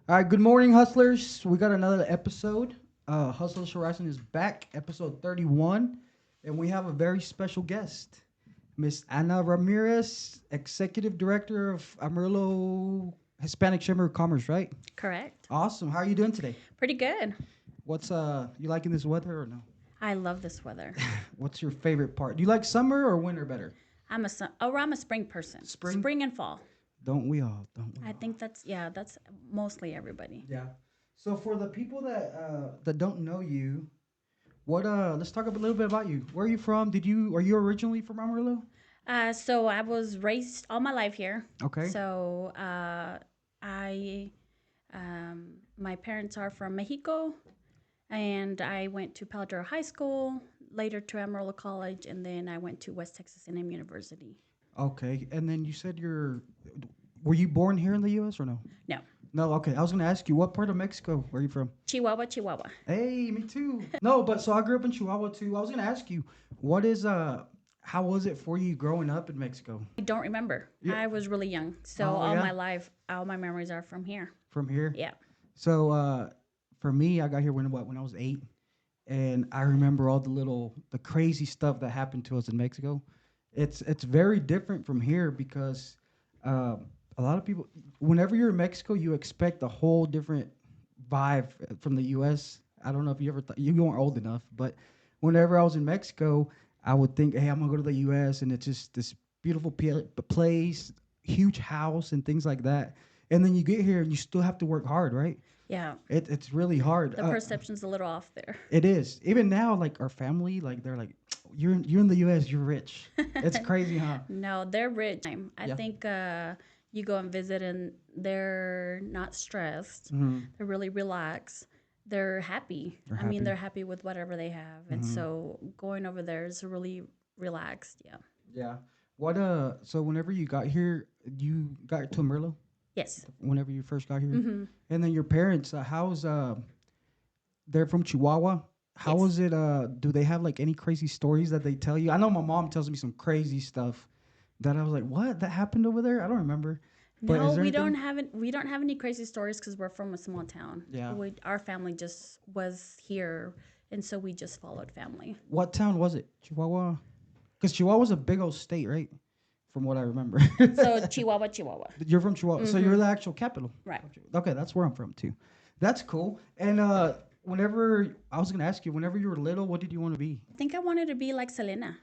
All right, good morning, hustlers. We got another episode. Hustlers Horizon is back, episode 31, and we have a very special guest, Miss Ana Ramirez, Executive Director of Amarillo Hispanic Chamber of Commerce, right? Correct. Awesome. How are you doing today? Pretty good. What's you liking this weather or no? I love this weather. What's your favorite part? Do you like summer or winter better? I'm a spring person. Spring? Spring and fall. Don't we all? Don't we I all? think that's mostly everybody. Yeah. So for the people that don't know you, what let's talk a little bit about you. Where are you from? Are you originally from Amarillo? So I was raised all my life here. Okay. So I my parents are from Mexico, and I went to Paladero High School, later to Amarillo College, and then I went to West Texas A&M University. Okay. And then you said were you born here in the US or no? No, No, okay. I was gonna ask you what part of Mexico were you from? Chihuahua, Chihuahua. Hey, me too. No, but so I grew up in Chihuahua too. I was gonna ask you, what is how was it for you growing up in Mexico? I don't remember. Yeah. I was really young. So Oh all yeah? my life, all my memories are from here. From here? Yeah. So for me, I got here when I was 8, and I remember all the crazy stuff that happened to us in Mexico. It's very different from here because uh, a lot of people, whenever you're in Mexico, you expect a whole different vibe from the U.S. I don't know if you ever thought, you weren't old enough, but whenever I was in Mexico, I would think, hey, I'm gonna go to the U.S. and it's just this beautiful place, huge house, and things like that. And then you get here and you still have to work hard, right? Yeah. It's really hard. The perception's a little off there. It is. Even now, like our family, like they're like, you're in the U.S., you're rich. It's crazy, huh? No, they're rich. I Yeah. think you go and visit and they're not stressed. Hmm. They're really relaxed. They're happy. They're I mean, happy. they're happy with whatever they have. And Hmm. so going over there is really relaxed. Yeah. Yeah. What So whenever you got here, you got to Amarillo. Yes. Whenever you first got here, Mm-hmm. and then your parents, they're from Chihuahua. How Yes. was it? Do they have like any crazy stories that they tell you? I know my mom tells me some crazy stuff that I was like, what that happened over there? I don't remember. But No, is there anything? we don't have any crazy stories because we're from a small town. Yeah. Our family just was here, and so we just followed family. What town was it? Chihuahua? Because Chihuahua's a big old state, right? From what I remember. So Chihuahua, Chihuahua. You're from Chihuahua, so you're the actual capital. Right. Okay, that's where I'm from too. That's cool. And whenever I was gonna ask you, whenever you were little, what did you want to be? I think I wanted to be like Selena.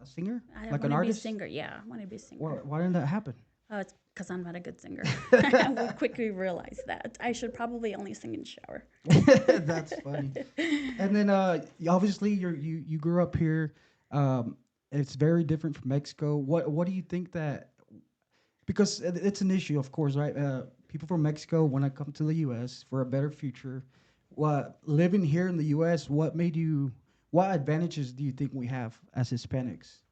A singer? I Like want an to be a artist? singer. Yeah, I want to be a singer. Why didn't that happen? It's because I'm not a good singer. We quickly realized that I should probably only sing in the shower. That's funny. And then obviously you grew up here. It's very different from Mexico. What do you think that because it's an issue, of course, right? People from Mexico want to come to the U.S. for a better future. What living here in the U.S. What made you? What advantages do you think we have as Hispanics?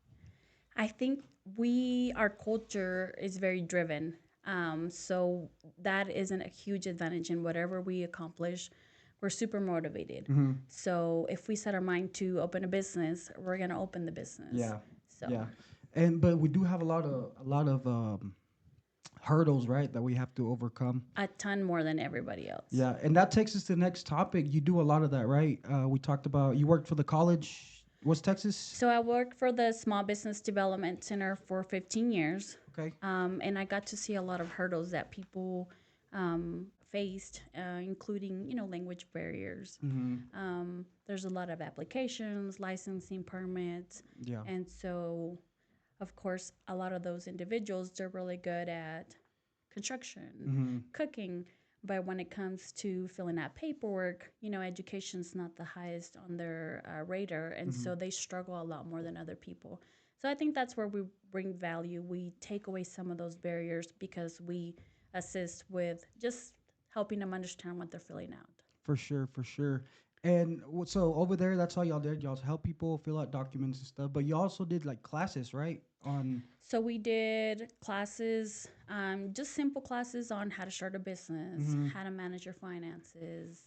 I think our culture is very driven. So that isn't a huge advantage in whatever we accomplish. We're super motivated. Hmm. So if we set our mind to open a business, we're gonna open the business. Yeah, So yeah, and but we do have a lot of hurdles, right, that we have to overcome. a ton more than everybody else. Yeah, and that takes us to the next topic. You do a lot of that, right? We talked about you worked for the college, West Texas. So I worked for the Small Business Development Center for 15 years. Okay. And I got to see a lot of hurdles that people faced, including language barriers. Hmm. There's a lot of applications, licensing permits, Yeah. and so, of course, a lot of those individuals they're really good at construction, Hmm. cooking. But when it comes to filling out paperwork, education's not the highest on their radar, and Hmm. so they struggle a lot more than other people. So I think that's where we bring value. We take away some of those barriers because we assist with just helping them understand what they're filling out. For sure, for sure. And so over there, that's all y'all did. Y'all help people fill out documents and stuff. But you also did like classes, right? On. So we did classes, just simple classes on how to start a business, Hmm. how to manage your finances.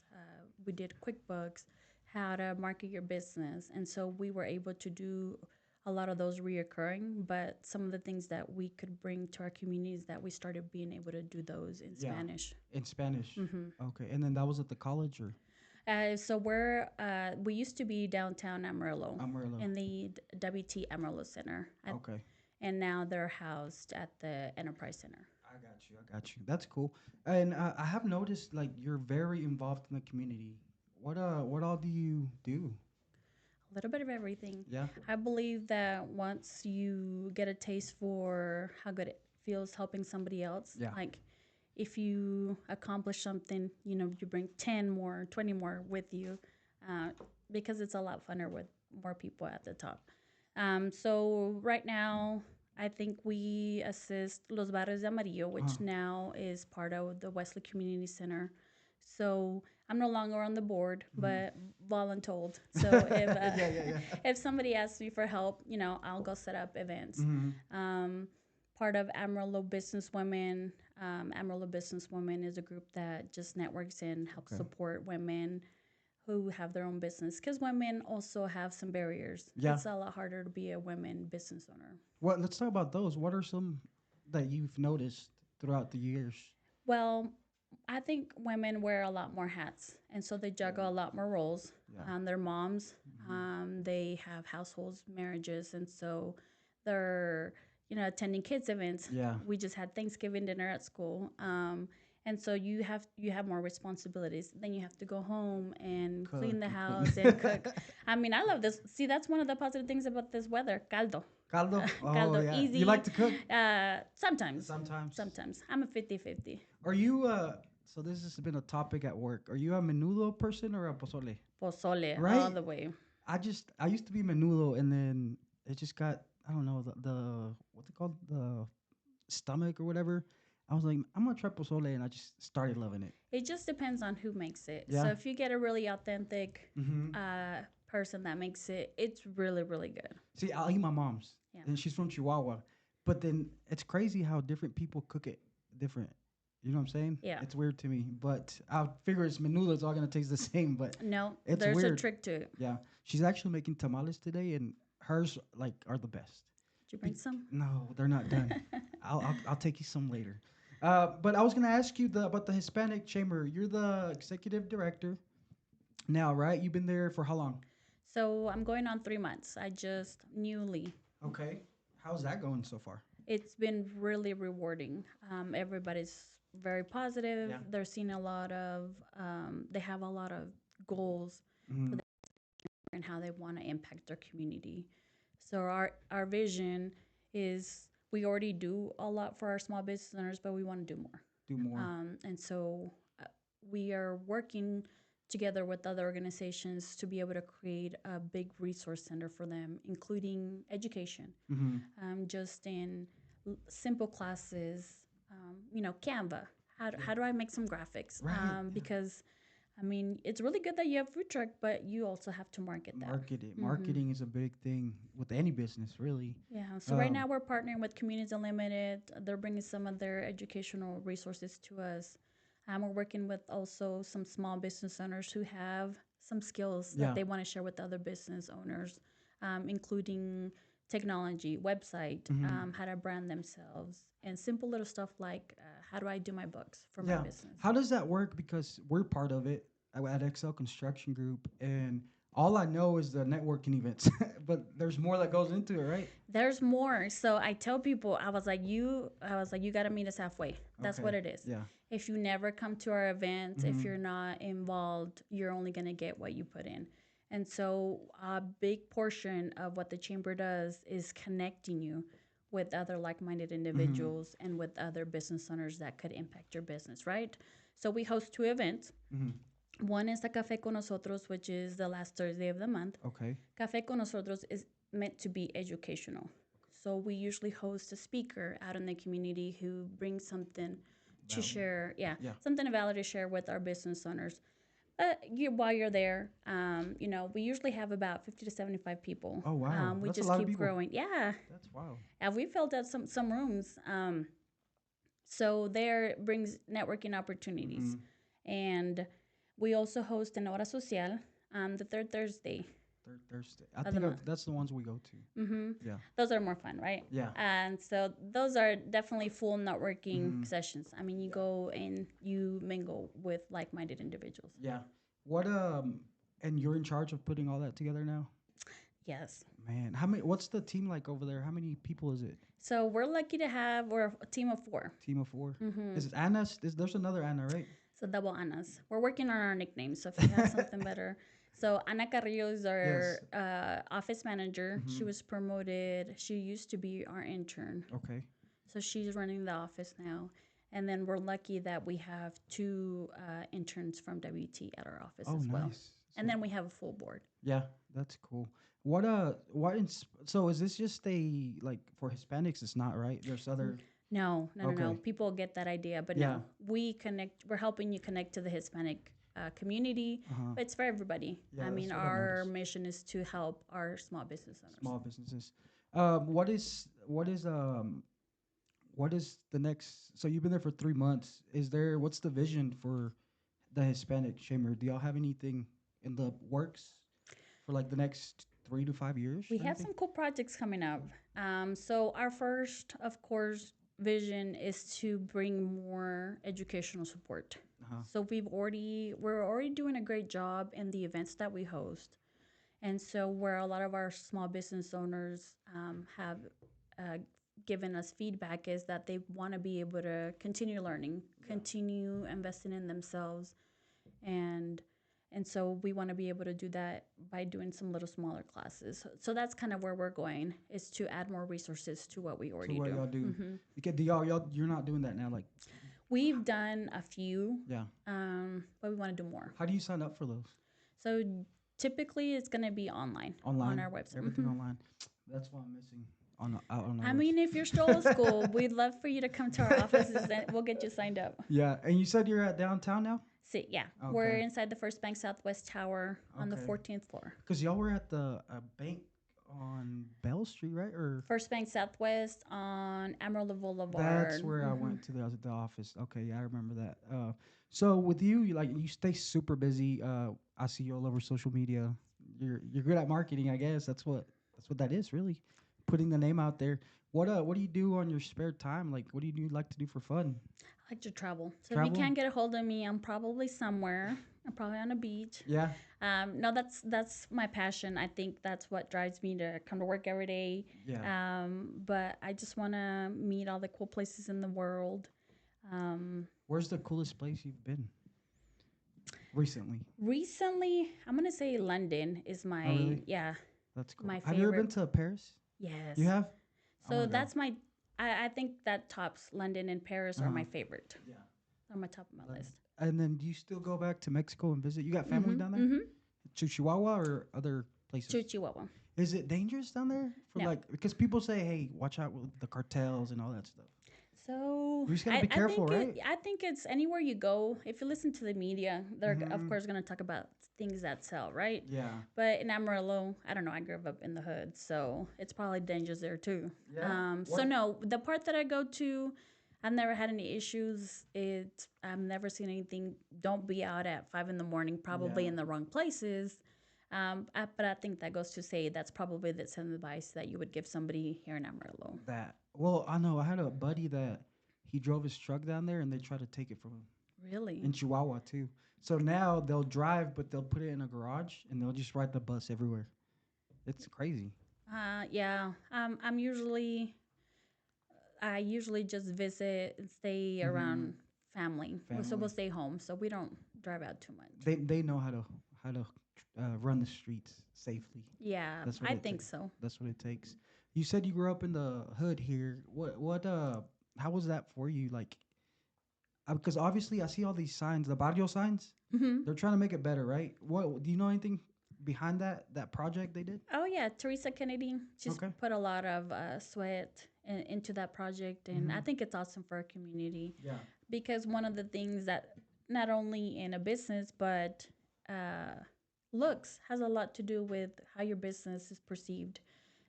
We did QuickBooks, how to market your business, and so we were able to do a lot of those reoccurring, but some of the things that we could bring to our communities that we started being able to do those in Yeah, Spanish. in Spanish. Hmm. Okay, and then that was at the college or So we used to be downtown Amarillo Amarillo. in the WT Amarillo Center, Okay, and now they're housed at the Enterprise Center. I got you. I got you. That's cool. And I have noticed like you're very involved in the community. What all do you do? A little bit of everything. Yeah. I believe that once you get a taste for how good it feels helping somebody else, Yeah. like if you accomplish something, you bring 10 more, 20 more with you, uh, because it's a lot funner with more people at the top. So right now, I think we assist Los Barrios de Amarillo, Uh, which now is part of the Wesley Community Center. So I'm no longer on the board, mhm. but voluntold. So Yeah, yeah, yeah. if somebody asks me for help, I'll go set up events. Hmm. Um, Part of Amarillo Businesswomen. Amarillo Businesswomen is a group that just networks and helps Okay. support women who have their own business, because women also have some barriers. Yeah. It's a lot harder to be a women business owner. What? Let's talk about those. What are some that you've noticed throughout the years? Well, I think women wear a lot more hats, and so they juggle a lot more roles. Yeah. They're moms, Hmm. they have households, marriages, and so they're attending kids events. Yeah. We just had Thanksgiving dinner at school, and so you have more responsibilities. Then you have to go home and Cook clean the and house and clean. cook. I mean, I love this. See, that's one of the positive things about this weather. Caldo, Caldo. Oh caldo, yeah. You like easy. to cook? Sometimes, Sometimes. sometimes I'm a 50-50. Are you So this has been a topic at work. Are you a menudo person or a pozole? Pozole all Right? the way. I used to be menudo and then it just got I don't know the what's it called? The stomach or whatever. I was like, I'm gonna try pozole and I just started loving it. It just depends on who makes it. So Yeah. if you get a really authentic Mm-hmm. person that makes it, it's really, really good. See, I'll eat my mom's. Yeah. And she's from Chihuahua. But then it's crazy how different people cook it different. You know what I'm saying? Yeah. It's weird to me. But I figure it's menudo, it's all gonna taste the same, but No, it's there's a weird. trick to it. Yeah. She's actually making tamales today and hers like are the best. Did you bring some? No, they're not done. I'll take you some later. But I was gonna ask you about the Hispanic Chamber. You're the executive director now, right? You've been there for how long? So I'm going on 3 months. I just newly. Okay. How's that going so far? It's been really rewarding. Everybody's very positive. Yeah. They're seeing a lot of. They have a lot of goals Mm-hmm. and how they want to impact their community. So our vision is we already do a lot for our small business owners, but we want to do more. Do more. And so we are working together with other organizations to be able to create a big resource center for them, including education, Mm-hmm. just in simple classes, Canva. How do I make some graphics? Right. Yeah. Because I mean, it's really good that you have food truck, but you also have to market that. Market it. Mhm. Marketing is a big thing with any business, really. Yeah. So right now we're partnering with Communities Unlimited. They're bringing some of their educational resources to us. We're working with also some small business owners who have some skills Yeah. that they want to share with other business owners, including technology, website, Mhm. how to brand themselves, and simple little stuff like how do I do my books for my Yeah. business. How does that work? Because we're part of it at Excel Construction Group, and all I know is the networking events, but there's more that goes into it, right? There's more. So I tell people, I was like, you got to meet us halfway. That's what Okay. it is. Yeah. If you never come to our events, if Mhm. you're not involved, you're only going to get what you put in. And so a big portion of what the chamber does is connecting you with other like-minded individuals and with other business owners that could impact your business, right? So we host 2 events. Mhm. One is the Café con Nosotros, which is the last Thursday of the month. Okay. Café con Nosotros is meant to be educational. So we usually host a speaker out in the community who brings something to Valid. share. Yeah, Yeah. something valid to share with our business owners. While you're there, we usually have about 50 to 75 people. Oh wow, We that's a just lot of keep people. growing. Yeah, That's wild. and we filled out some rooms. So there brings networking opportunities. Mhm. And we also host an hora social the third Thursday. Third Thursday. I of the think month. that's the ones we go to. Mm-hmm. Yeah. Those are more fun, right? Yeah. And so those are definitely full networking Hmm. sessions. I mean, you go and you mingle with like-minded individuals. Yeah. What and you're in charge of putting all that together now? Yes. Man, how many what's the team like over there? How many people is it? So we're lucky to have, we're a team of four. Team of 4? Mm-hmm. Is it Anna? There's another Anna, right? So double Anas. We're working on our nicknames. So if you have something better. So Ana Carrillo is our Yes. office manager. She Hmm. was promoted. She used to be our intern. Okay. So she's running the office now. And then we're lucky that we have two interns from WT at our office Oh, as well. nice. And So, then we have a full board. yeah, that's cool. So is this just a like for Hispanics? It's not right. There's other. No. Okay. People get that idea, but Yeah. no. We connect. We're helping you connect to the Hispanic community. Uh huh. But it's for everybody. Yeah, I mean, that's what I our noticed. mission is to help our small business owners. Small businesses. What is the next? So you've been there for 3 months. What's the vision for the Hispanic Chamber? Do y'all have anything in the works for like the next 3 to 5 years? We Or have anything? some cool projects coming up. So our first, of course, vision is to bring more educational support. Uh-huh. So we're already doing a great job in the events that we host, and so where a lot of our small business owners have uh, given us feedback is that they want to be able to continue learning, continue investing in themselves, and so we want to be able to do that by doing some little smaller classes. So that's kind of where we're going, is to add more resources to what we So already what do. y'all do? Hmm. Because you're not doing that now. Like, We've done a few, yeah. but we want to do more. How do you sign up for those? So typically it's going to be online Online. on our website. Everything online. That's what I'm missing out on I ours. mean, if you're still old school, we'd love for you to come to our offices and we'll get you signed up. Yeah, and you said you're at downtown now. So, yeah, Okay. we're inside the First Bank Southwest Tower on the Okay. 14th floor. Because y'all were at the bank on Bell Street, right? Or First Bank Southwest on Amarillo Boulevard. that's where I went to. I was at the office. Okay, yeah, I remember that. So with you, you stay super busy. I see you all over social media. You're good at marketing, I guess. That's what that is, really. Putting the name out there. What do you do on your spare time? Like, what do you like to do for fun? I like to travel. So if Travel? you can't get a hold of me, I'm probably somewhere. I'm probably on a beach. Yeah. No, that's my passion. I think that's what drives me to come to work every day. Yeah. But I just want to meet all the cool places in the world. Where's the coolest place you've been recently? Recently, I'm gonna say London is my really? yeah That's cool. my Have you ever been favorite. to Paris? Yes. You have? I So wanna go. that's my. I think that tops London and Paris are my Uh-huh. favorite. Yeah. They're my top of my London. list. And then do you still go back to Mexico and visit? You got family down there? Mm-hmm. To Chihuahua or other places? Chihuahua. Is it dangerous down there? No. Because people say, hey, watch out with the cartels and all that stuff. So You just gotta be careful, right? I think it's anywhere you go. If you listen to the media, they're of course going to talk about things that sell, right? Yeah. But in Amarillo, I don't know. I grew up in the hood, so it's probably dangerous there too. Yeah. So no, the part that I go to, I've never had any issues. I've never seen anything. Don't be out at 5 a.m. probably Yeah. in the wrong places. But I think that goes to say that's probably the some advice that you would give somebody here in Amarillo. That. Well, I know. I had a buddy that he drove his truck down there and they tried to take it from him. Really? In Chihuahua, too. So now they'll drive, but they'll put it in a garage and they'll just ride the bus everywhere. It's crazy. Yeah. I usually just visit and stay around family. So we'll stay home. So we don't drive out too much. They know how to run the streets safely. Yeah, That's what I it think takes. so. That's what it takes. You said you grew up in the hood here. How was that for you? Like, because obviously I see all these signs, the barrio signs. Hmm. They're trying to make it better, right? What do you know anything behind that project they did? Oh yeah, Teresa Kennedy. She's Okay. put a lot of sweat into that project, and I think it's awesome for our community. Yeah. Because one of the things that not only in a business but looks has a lot to do with how your business is perceived.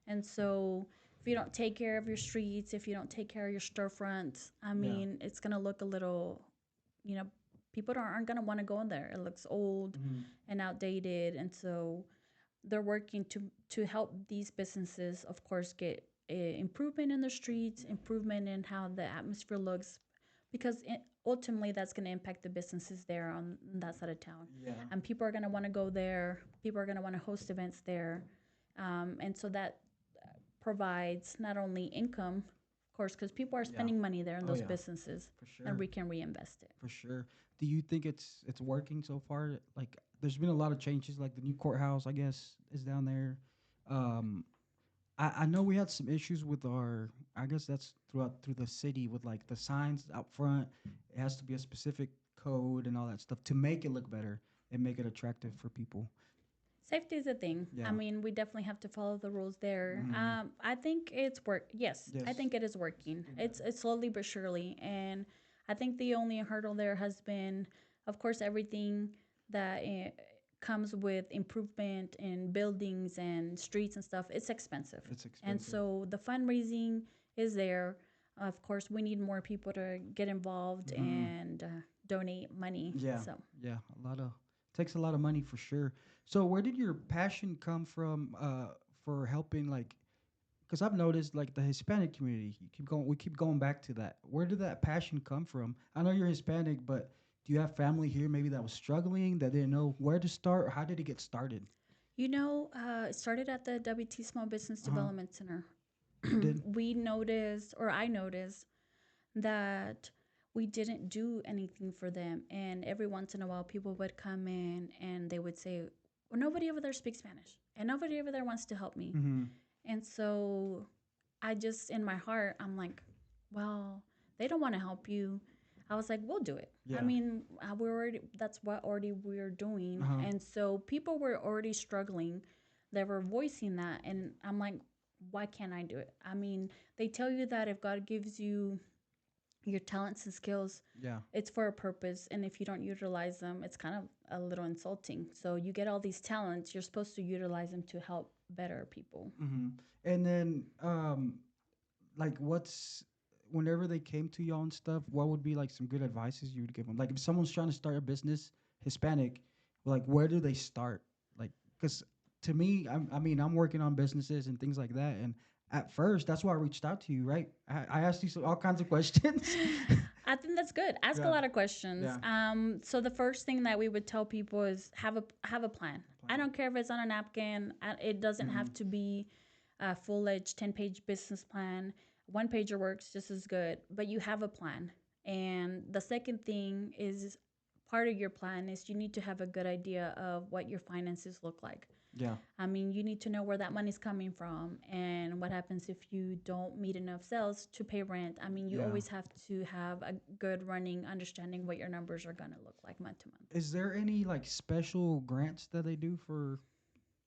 And so if you don't take care of your streets, if you don't take care of your storefronts, I mean, it's going to look a little, people aren't going to want to go in there. It looks old and outdated. And so they're working to help these businesses, of course, get improvement in the streets, improvement in how the atmosphere looks, because ultimately that's going to impact the businesses there on that side of town. Yeah. And people are going to want to go there. People are going to want to host events there, and so that provides not only income, of course, because people are Yeah. spending money there in Oh those yeah. businesses, For sure. and we can reinvest it. For sure. Do you think it's working so far? Like, there's been a lot of changes. Like the new courthouse, I guess, is down there. Um, I know we had some issues with our. I guess that's through the city with like the signs out front. It has to be a specific code and all that stuff to make it look better and make it attractive for people. Safety is a thing. I Yeah. mean, we definitely have to follow the rules there. Mhm. I think it's work. Yes, I Yes. think it is working. Good. It's slowly but surely, and I think the only hurdle there has been, of course, everything that comes with improvement in buildings and streets and stuff. It's expensive, It's and expensive. so the fundraising is there. Of course, we need more people to get involved Mhm. and donate money. Yeah. So. Yeah. A lot of takes a lot of money for sure. So where did your passion come from for helping like because I've noticed like the Hispanic community, we keep going back to that. Where did that passion come from? I know you're Hispanic, but do you have family here maybe that was struggling that didn't know where to start? Or how did it get started? It started at the WT Small Business Uh huh. Development Center. You did. We noticed, or I noticed, that we didn't do anything for them. And every once in a while, people would come in and they would say, well, nobody over there speaks Spanish, and nobody over there wants to help me. Mm-hmm. And so I just, in my heart, I'm like, well, they don't want to help you. I was like, we'll do it. I Yeah. mean, that's what already we're Uh doing. huh. And so people were already struggling. They were voicing that. And I'm like, why can't I do it? I mean, they tell you that if God gives you your talents and skills, Yeah. it's for a purpose. And if you don't utilize them, it's kind of a little insulting. So you get all these talents, you're supposed to utilize them to help better people. Mm-hmm. And then like what's whenever they came to y'all and stuff, what would be like some good advices you would give them? Like if someone's trying to start a business, Hispanic, like where do they start? Like, because to me, I mean, I'm working on businesses and things like that, and at first, that's why I reached out to you, right? I asked you all kinds of questions. I think that's good. Ask a Yeah, lot of questions. yeah. So the first thing that we would tell people is have a plan. I don't care if it's on a napkin. It doesn't Mm-hmm. have to be a full-edged 10-page business plan. One pager works just as good, but you have a plan. And the second thing is part of your plan is you need to have a good idea of what your finances look like. Yeah, I mean, you need to know where that money's coming from and what happens if you don't meet enough sales to pay rent. I mean, you yeah. always have to have a good running understanding what your numbers are going to look like month to month. Is there any like special grants that they do for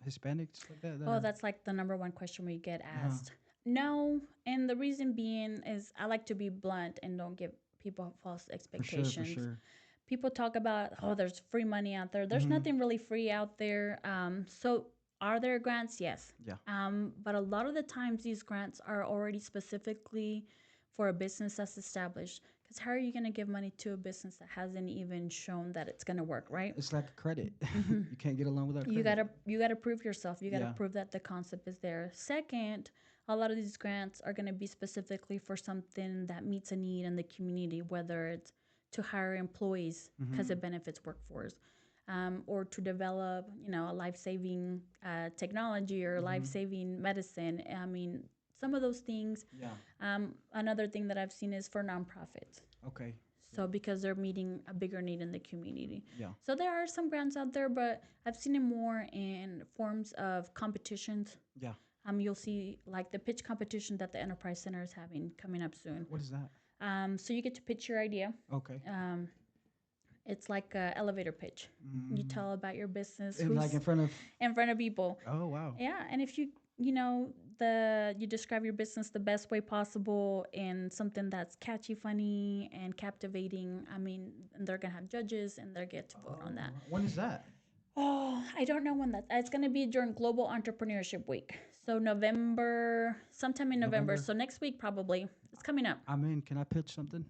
Hispanics like that? That Oh, are that's like the number one question we get uh asked. No, and the reason being is I like to be blunt and don't give people false for sure, for expectations. sure. People talk about, oh, there's free money out there. There's Mm-hmm. nothing really free out there. So are there grants? Yes. Yeah, But a lot of the times these grants are already specifically for a business that's established. Because how are you going to give money to a business that hasn't even shown that it's going to work, right? it's like a credit. Hmm. You can't get a loan without You credit. gotta prove yourself. You gotta Yeah, prove that the concept is there. Second, a lot of these grants are gonna be specifically for something that meets a need in the community, whether it's to hire employees because mm-hmm. it benefits workforce, or to develop, a life-saving technology or Mm-hmm. life-saving medicine. I mean, some of those things. Yeah. Another thing that I've seen is for nonprofits. Okay. So because they're meeting a bigger need in the community. Yeah. So there are some grants out there, but I've seen it more in forms of competitions. Yeah. You'll see like the pitch competition that the Enterprise Center is having coming up soon. What is that? So you get to pitch your idea. Okay. Um, it's like an elevator pitch. You Mm. tell about your business, And like who's in front of. in front of people. Oh wow. Yeah, and if you describe your business the best way possible in something that's catchy, funny, and captivating. I mean, and they're gonna have judges, and they get to vote on that. When is that? Oh, I don't know when that. It's gonna be during Global Entrepreneurship Week, so November, sometime in November. November. So next week probably. It's coming up. I'm in. Can I pitch something?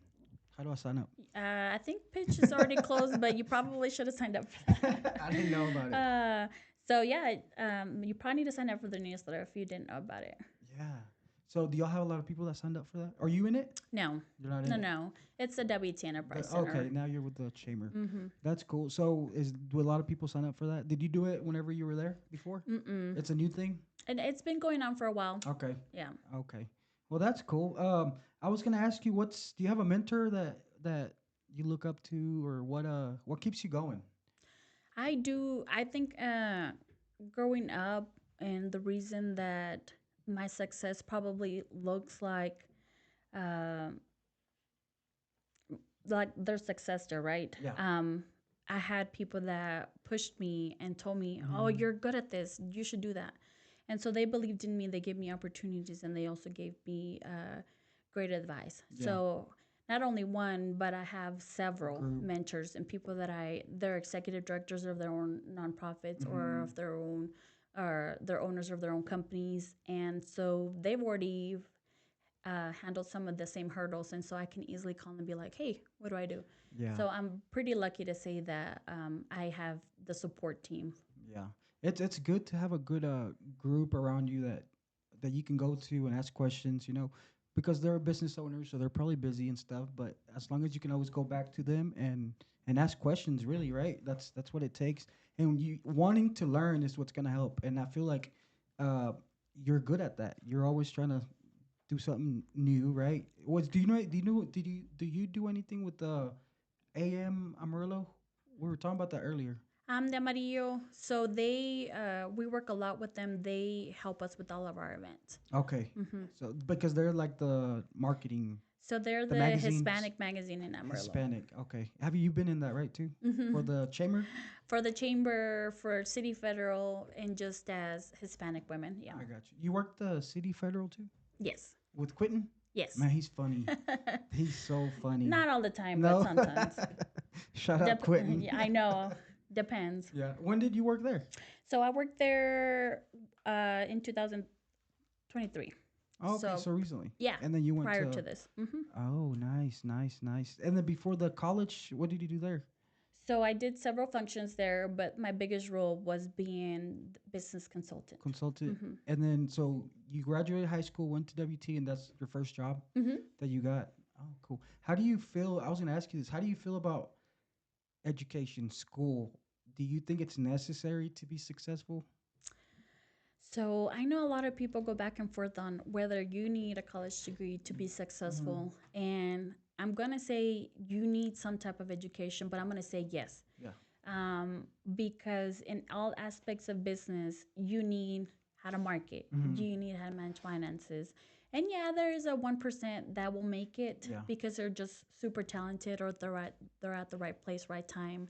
How do I sign up? I think pitch is already closed, but you probably should have signed up for that. I didn't know about it. So yeah, you probably need to sign up for the newsletter if you didn't know about it. Yeah. So do y'all have a lot of people that signed up for that? Are you in it? No, You're not in no, it. no. It's the WT Enterprise Center. Okay, now you're with the chamber. Mm-hmm. That's cool. So do a lot of people sign up for that? Did you do it whenever you were there before? Mm-mm. It's a new thing. And it's been going on for a while. Okay. Yeah. Okay. Well, that's cool. I was gonna ask you, do you have a mentor that you look up to, or what keeps you going? I do. I think growing up, and the reason that my success probably looks um like their success there, right? Yeah. I had people that pushed me and told me, "Oh, Mhm. you're good at this. You should do that." And so they believed in me. They gave me opportunities, and they also gave me great advice. Yeah. So not only one, but I have several Group. mentors and people that they're executive directors of their own nonprofits or Mhm. of their own, or they're owners of their own companies, and so they've already handled some of the same hurdles, and so I can easily call and be like, "Hey, what do I do?" Yeah. So I'm pretty lucky to say that I have the support team. Yeah. It's good to have a good group around you that you can go to and ask questions, because they're business owners, so they're probably busy and stuff, but as long as you can always go back to them and ask questions, really, right? That's what it takes. And you wanting to learn is what's going to help. And I feel like uh you're good at that. You're always trying to do something new, right? Do you do anything with the AM Amarillo? We were talking about that earlier. I'm the Amarillo, so we work a lot with them. They help us with all of our events. Okay. Hmm. So because they're like the marketing, So they're the the magazines, Hispanic magazine in Amarillo. Hispanic. Okay. Have you been in that, right, too? For Hmm. the chamber? For the chamber, for city federal, and just as Hispanic women. Yeah. I got you. You worked the city federal too? Yes. With Quentin? Yes. Man, he's funny. He's so funny. Not all the time, but No. sometimes. Shut up, Quentin. Yeah, I know. Depends. Yeah. When did you work there? So I worked there in 2023. Oh, okay, So so recently. yeah, And then you went prior to to. this. Oh, nice, nice, nice. And then before the college, what did you do there? So I did several functions there, but my biggest role was being the business consultant. Consultant. Hmm. And then, so you graduated high school, went to WT, and that's your first job Hmm. that you got. Oh, cool. How do you feel? I was going to ask you this. How do you feel about education, school? Do you think it's necessary to be successful? So I know a lot of people go back and forth on whether you need a college degree to be Mm-hmm. successful. And I'm going to say you need some type of education, but I'm going to say yes. Yeah. Because in all aspects of business, you need how to market, Mm-hmm. you need how to manage finances. And yeah, there is a 1% that will make it Yeah. because they're just super talented or they're at the right place, right time.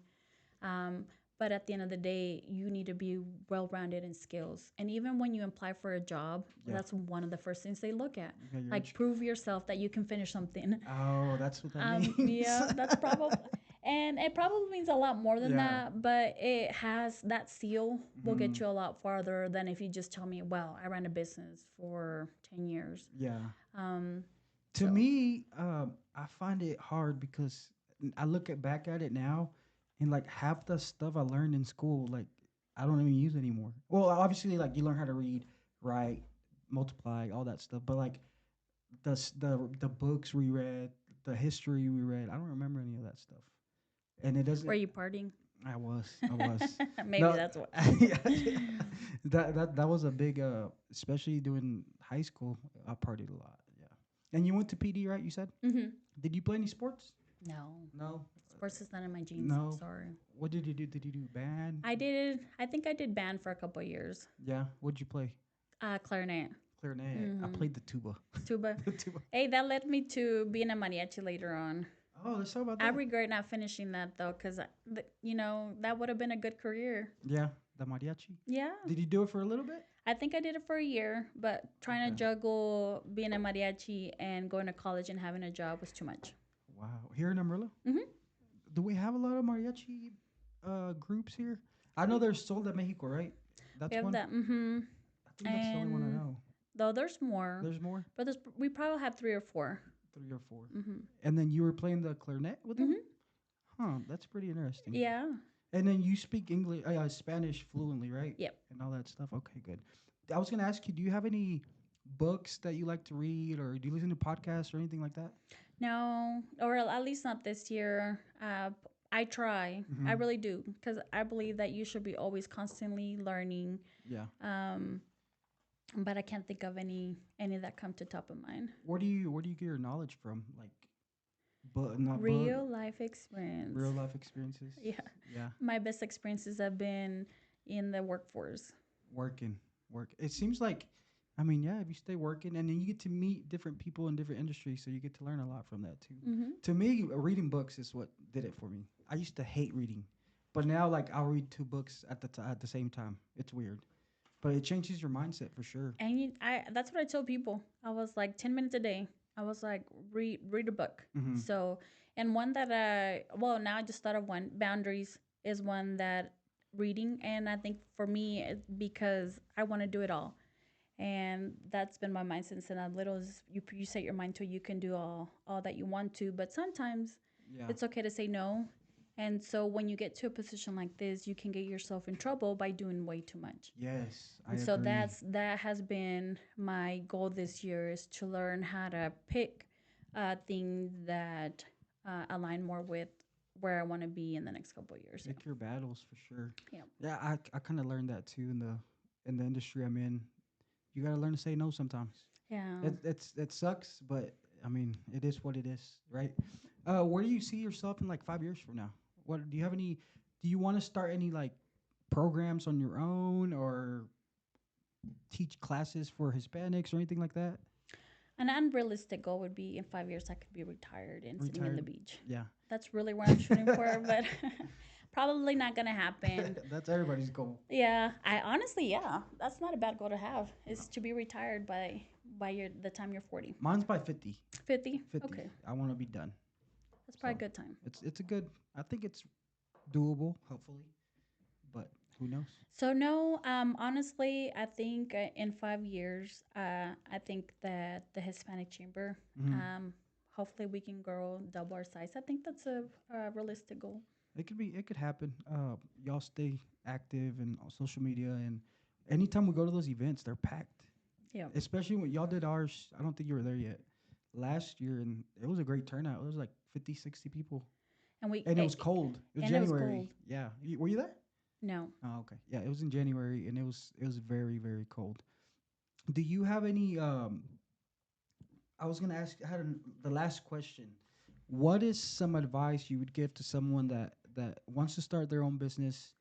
Um, but at the end of the day, you need to be well rounded in skills. And even when you apply for a job, Yeah. that's one of the first things they look at. Yeah, your Like, prove yourself that you can finish something. Oh, that's what that means. Yeah, that's probably, and it probably means a lot more than Yeah. that, but it has that seal will get Mhm. you a lot farther than if you just tell me, well, I ran a business for 10 years. Yeah. Um, To so, me, I find it hard because I look back at it now, and like half the stuff I learned in school, like I don't even use anymore. Well, obviously, like you learn how to read, write, multiply, all that stuff. But like the books we read, the history we read, I don't remember any of that stuff. And it were doesn't. you partying? I was. Maybe No, that's what. yeah, yeah. That was a big especially during high school. I partied a lot. Yeah. And you went to PD, right? You said. Hmm. Did you play any sports? No, No. sports is not in my genes. I'm No. sorry. What did you do? Did you do band? I think I did band for a couple years. Yeah. What'd you play? Clarinet. Clarinet. I Hmm. played the tuba. Tuba. The tuba. Hey, that led me to being a mariachi later on. Oh, let's talk about I that. regret not finishing that though, because that would have been a good career. Yeah, the mariachi. Yeah, Did you do it for a little bit? I think I did it for a year, but trying to Okay. juggle being a mariachi and going to college and having a job was too much. Wow. Here in Amarillo, Hmm. do we have a lot of mariachi groups here? I know there's Sol de Mexico, right? We That's have one. that. Hmm. I think that's the only one I And know. though there's more, There's more, but we probably have three or four. 3 or 4. Hmm. And then you were playing the clarinet with them? Hmm. Huh, that's pretty interesting. Yeah. And then you speak English, Spanish fluently, right? Yep. And all that stuff. Okay, good. I was gonna ask you, do you have any books that you like to read, or do you listen to podcasts or anything like that? No, or at least not this year. I try. I Mm-hmm. really do because I believe that you should be always constantly learning. Yeah. Um, but I can't think of any that come to top of mind. Where do you get your knowledge from? Like, but not book, Real life experience. real life experiences. Yeah, Yeah. my best experiences have been in the workforce. Working, work. It seems like, I mean, yeah, if you stay working, and then you get to meet different people in different industries, so you get to learn a lot from that too. Hmm. To me, reading books is what did it for me. I used to hate reading, but now like I'll read two books at the same time. It's weird, but it changes your mindset for sure. And that's what I tell people. I was like 10 minutes a day. I was like read a book. Mm-hmm. So and one that now I just thought of one. Boundaries is one that reading, and I think for me it's because I want to do it all, and that's been my mind since I'm little. Is you set your mind to you can do all that you want to, but sometimes Yeah. it's okay to say no. And so when you get to a position like this, you can get yourself in trouble by doing way too much. Yes, I And so agree. that has been my goal this year is to learn how to pick things that align more with where I want to be in the next couple of years. Pick your battles for sure. Yeah. Yeah, I kind of learned that too in the industry I'm in. You gotta learn to say no sometimes. Yeah. It sucks, but I mean, it is what it is, right? Where do you see yourself in like 5 years from now? What do you have any? Do you want to start any like programs on your own, or teach classes for Hispanics or anything like that? An unrealistic goal would be in 5 years I could be retired and sitting in the Retired? beach. Yeah. That's really what I'm shooting for, but probably not gonna happen. That's everybody's goal. Yeah, I honestly, yeah, that's not a bad goal to have. Is to be retired by the time you're 40. Mine's by 50. 50? 50. Okay. I want to be done. That's probably a So good time. it's a good. I think it's doable, hopefully, but who knows? So no, honestly, I think in 5 years, I think that the Hispanic Chamber, Hmm. hopefully we can grow double our size. I think that's a realistic goal. It could be. It could happen. Y'all stay active and on social media, and anytime we go to those events, they're packed. Yeah, Especially when y'all did ours. I don't think you were there yet. Last year, and it was a great turnout. It was like 50, 60 people, and we and it was cold. It was and it was January. cold. Yeah, were you there? No, Oh, okay. Yeah, it was in January, and it was very very cold. Do you have any? I was gonna ask. The last question. What is some advice you would give to someone that wants to start their own business?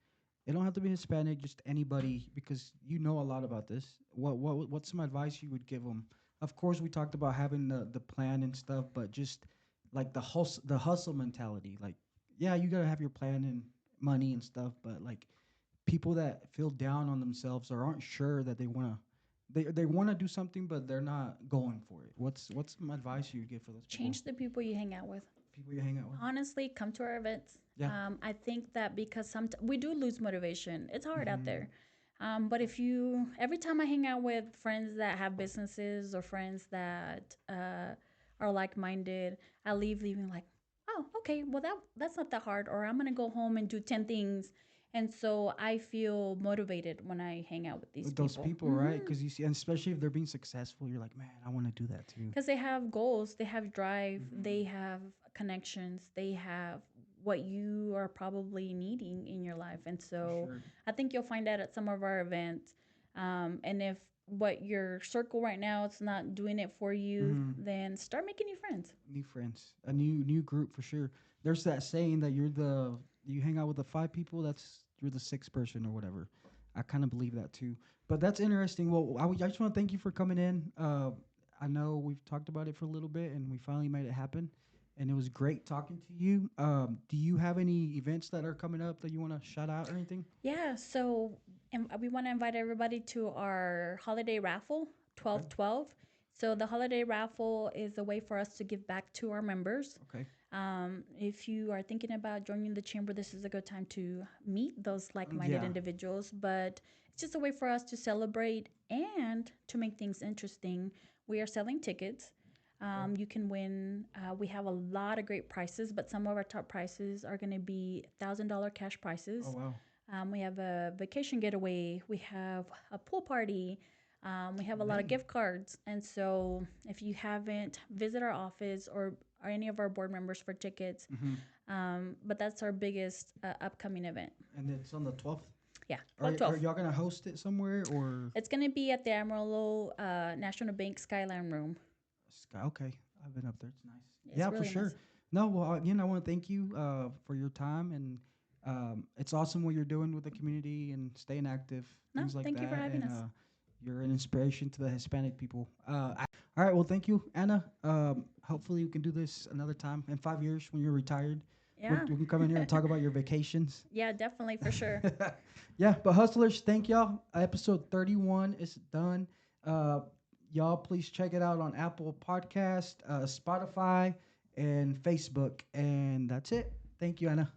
It don't have to be Hispanic, just anybody, because you know a lot about this. What's some advice you would give them? Of course, we talked about having the plan and stuff, but just like the hustle mentality. Like, yeah, you gotta have your plan and money and stuff, but like people that feel down on themselves or aren't sure that they want to do something, but they're not going for it. What's some advice you would give for those people? change the people you hang out with. People you hang out with. Honestly, come to our events. Yeah. I think that because we do lose motivation. It's hard out Mhm. there. But if you, every time I hang out with friends that have businesses or friends that are like minded, I leave leaving like, oh, okay, well that's not that hard. Or I'm gonna go home and do 10 things, and so I feel motivated when I hang out with these With those people. people, right? Because you see, and especially if they're being successful, you're like, man, I want to do that too. Because they have goals, they have drive, Mhm. they have connections, they have what you are probably needing in your life. And so Sure. I think you'll find that at some of our events. And if what your circle right now it's not doing it for you, Hmm. then start making new friends. New friends, a new group for sure. There's that saying that you hang out with the five people, that's you're the sixth person or whatever. I kind of believe that too. But that's interesting. Well, I just want to thank you for coming in. I know we've talked about it for a little bit, and we finally made it happen. And it was great talking to you. Do you have any events that are coming up that you want to shout out or anything? Yeah, so we want to invite everybody to our holiday raffle, Okay. 12/12. So the holiday raffle is a way for us to give back to our members. Okay. If you are thinking about joining the chamber, this is a good time to meet those like-minded Yeah. individuals. But it's just a way for us to celebrate and to make things interesting. We are selling tickets. You can win. We have a lot of great prizes, but some of our top prizes are going to be $1,000 cash prizes. Oh wow. We have a vacation getaway. We have a pool party. We have a lot of Dang. gift cards. And so if you haven't, visit our office or any of our board members for tickets. But that's our biggest upcoming event. And it's on the 12th. Yeah, Are, 12. are y'all gonna host it somewhere or? It's going to be at the Amarillo National Bank Skyline Room. Okay, I've been up there. It's nice. It's Yeah, really for sure. nice. No, well, again, I want to thank you for your time, and it's awesome what you're doing with the community and staying active, No, things like thank that. you for having and us. you're an inspiration to the Hispanic people. All right, well, thank you, Anna. Hopefully, we can do this another time in 5 years when you're retired. Yeah. We can come in here and talk about your vacations. Yeah, definitely, for sure. Yeah, but hustlers, thank y'all. Episode 31 is done. Y'all, please check it out on Apple Podcast, Spotify, and Facebook. And that's it. Thank you, Anna.